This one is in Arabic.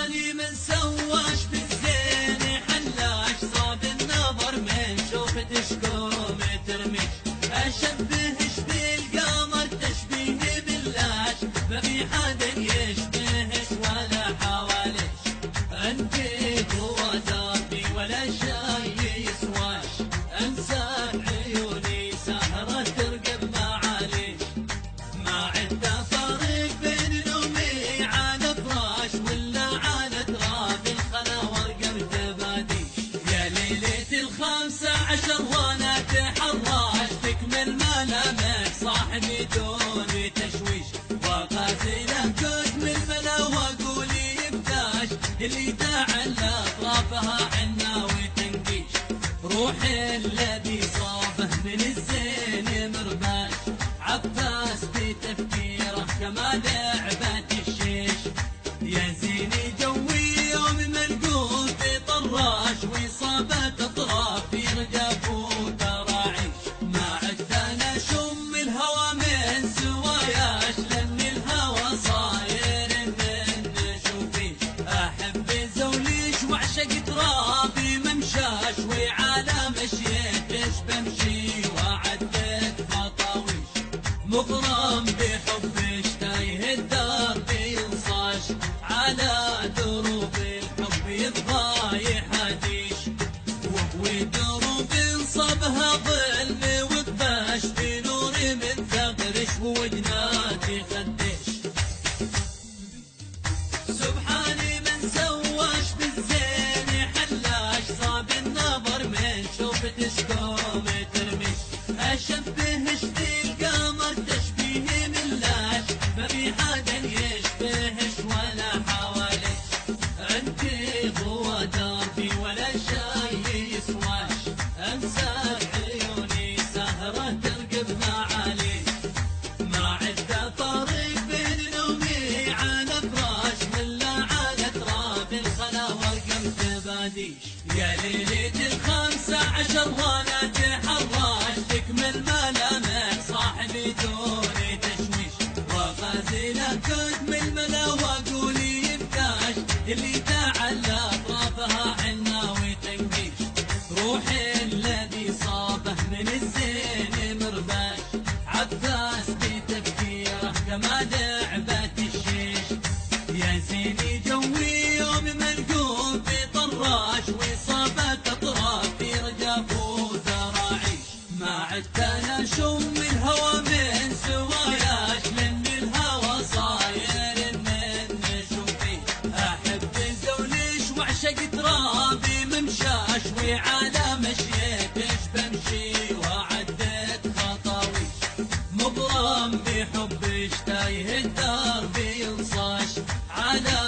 سبحاني من سواش بالزين حلاش صاب النظر من شوفتش قوم ترميش اشبهش بالقمر تشبيه باللاش ما في حد يشبهش ولا حواليش انت قوة دربي ولا شي يسواش انسان عيوني سهرة ترقب معاليش ما عدة فرق بين نومي على فراش ولا على تراب الخلا ورقة تباديش يا ليلة ال15 وانا تحراش تكمل ملامح صاحبي دون تشويش وغازله تكمل ملا واقولي يبداش اللي تعلى اطرافها عنا وتنقيش روح الذي صابه من الزين مرباش عباس بتفكيره كما لعبة الشيش يا زيني جوي يوم ملقوف طراش وإصابة أطراف في رجاف وتراعيش ما عدت أنا شم الهوى من سواياش لأن الهوى صاير من شوفيش أحب زوليش وأعشق ترابي ممشاش وعلى مشيتش بمشي وعدت خطاويش مغرم بحبش تايه الدرب ينصاش على دروب الحب يبغى يحاديش وهو دروب صبها ظلم وكباش بنور من ثغرش ووجناتي خدش سبحاني من سواش بالزين حلاش صاب النظر من شوفتش قوم ترميش اشبهش بالقمر تشبيه ملاش ما في حدا يشبهش ولا حواليش انت قوة دربي ولا شي يسواش انسى عيوني سهرة ترقب معاليش ما عدة فرق بين نومي على فراش ولا على تراب الخلا ورقم تباديش يا ليلة ال15 وانا تحراش تكمل ملامح صاحبي دون تشويش وغازله تكمل ملا واقولي يبداش اللي تعلى اطرافها عنا وتنقيش روح الذي صابه من الزين مرباش عباس بتفكيره كما لعبة الشيش يا زيني جوي يوم ملقوف طراش وإصابة أطراف في رجاف وذراعيش ما عدت أنا شم الهوى من سواياش لأن الهوى صاير من شوفي أحب زوليش وأعشق ترابي ممشاش وعلى مشيتش بمشي وعدت خطاويش مغرم بحبش تايه الدرب ينصاش على